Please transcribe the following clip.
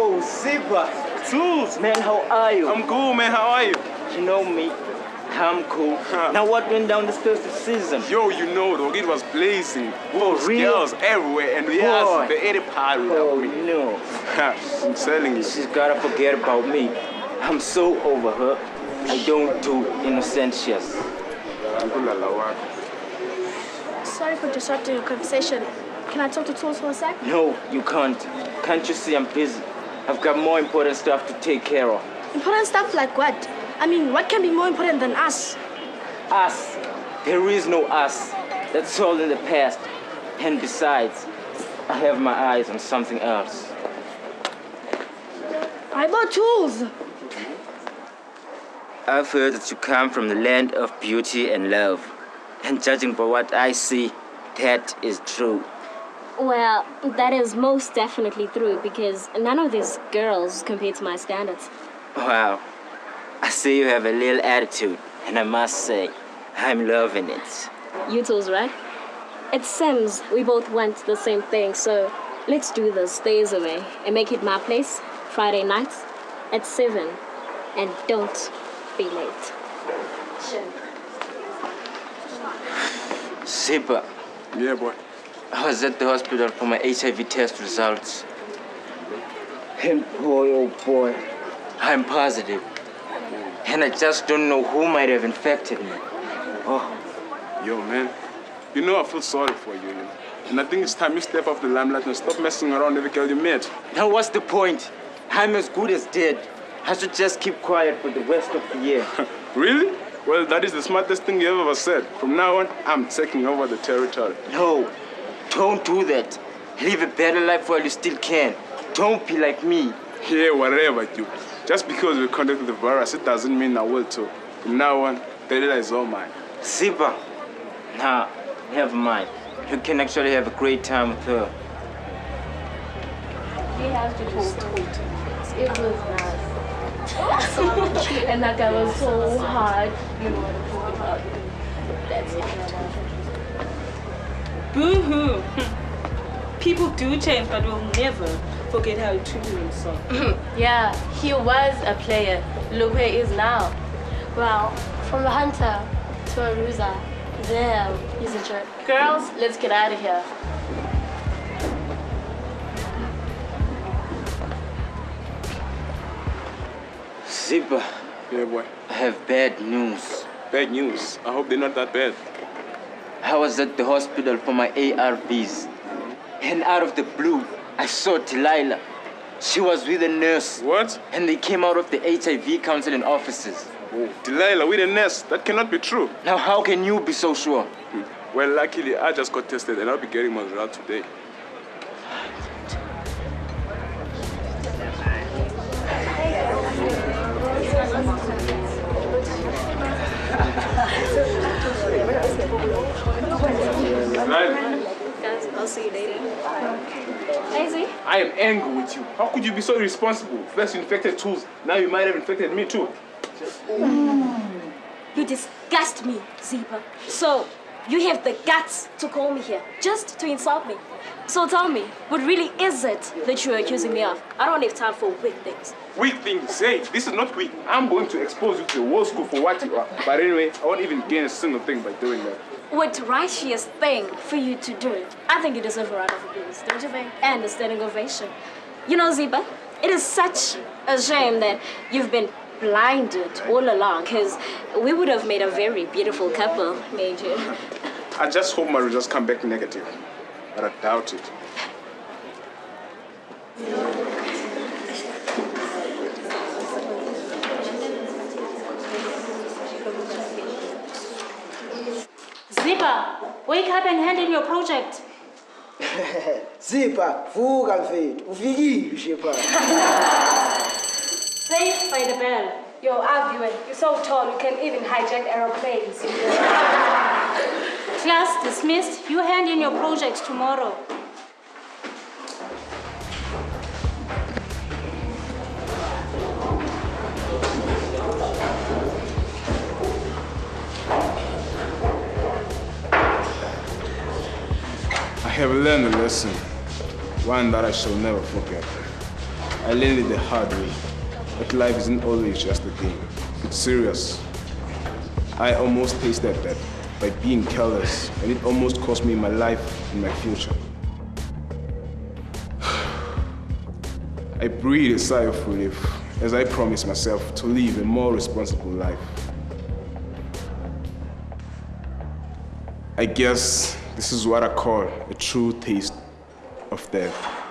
Yo, Zipper. Tools. Man, how are you? I'm cool, man. How are you? You know me. I'm cool. Now what went down this festive season? Yo, you know, dog, it was blazing. Bulls, real? girls everywhere, and we asked the 80 party Oh, me. no. I'm telling you. She's gotta forget about me. I'm so over her. I don't do innocentious. Sorry for disrupting your conversation. Can I talk to Tools for a sec? No, you can't. Can't you see I'm busy? I've got more important stuff to take care of. Important stuff like what? I mean, what can be more important than us? Us. There is no us. That's all in the past. And besides, I have my eyes on something else. I bought Tools. I've heard that you come from the land of beauty and love. And judging by what I see, that is true. Well, that is most definitely true because none of these girls compare to my standards. Wow. I see you have a little attitude, and I must say, I'm loving it. You tools, right? It seems we both want the same thing, so let's do this days away and make it my place Friday nights at 7. And don't be late. Zipper. Yeah, boy. I was at the hospital for my HIV test results. And boy, oh boy, I'm positive. And I just don't know who might have infected me. Oh. Yo, man. You know I feel sorry for you, know. And I think it's time you step off the limelight and stop messing around every girl you met. Now what's the point? I'm as good as dead. I should just keep quiet for the rest of the year. Really? Well, that is the smartest thing you ever said. From now on, I'm taking over the territory. No, don't do that. Live a better life while you still can. Don't be like me. Yeah, whatever, you. Just because we conducted the virus, it doesn't mean I will too. From now on, Avela is all mine. Zipper. Nah, never mind. You can actually have a great time with her. You have to talk. It was nice. And that guy was so hard. You know what I'm talking about. That's it. Boo-hoo. People do change, but will never forget how he treated himself. Yeah, he was a player. Look where he is now. Well, from a hunter to a loser, damn, he's a jerk. Girls, let's get out of here. Zipper. Yeah, boy. I have bad news. Bad news. I hope they're not that bad. I was at the hospital for my ARVs. And out of the blue, I saw Delilah. She was with a nurse. What? And they came out of the HIV counseling offices. Oh, Delilah with a nurse. That cannot be true. Now, how can you be so sure? Well, luckily, I just got tested and I'll be getting my result today. Guys, I'll see you later. Hey, Z. I am angry with you. How could you be so irresponsible? First you infected Tools, now you might have infected me too. You disgust me, Zipper. So, you have the guts to call me here, just to insult me. So tell me, what really is it that you're accusing me of? I don't have time for weak things. Weak things, hey, this is not weak. I'm going to expose you to the world school for what you are. But anyway, I won't even gain a single thing by doing that. What righteous thing for you to do? I think you deserve a round of applause, don't you think? And a standing ovation. You know, Zipper, it is such a shame that you've been blinded all along, because we would have made a very beautiful couple, Major. I just hope my results come back negative, but I doubt it. Zipper, wake up and hand in your project. Zipper, vuka mfethu, ufikile shepherd. Safe by the bell. Yo, Avela, you're so tall you can even hijack aeroplanes. Class dismissed. You hand in your project tomorrow. I have learned a lesson, one that I shall never forget. I learned it the hard way, that life isn't always just a game. It's serious. I almost tasted that by being careless, and it almost cost me my life and my future. I breathed a sigh of relief as I promised myself to live a more responsible life. I guess this is what I call a true taste of death.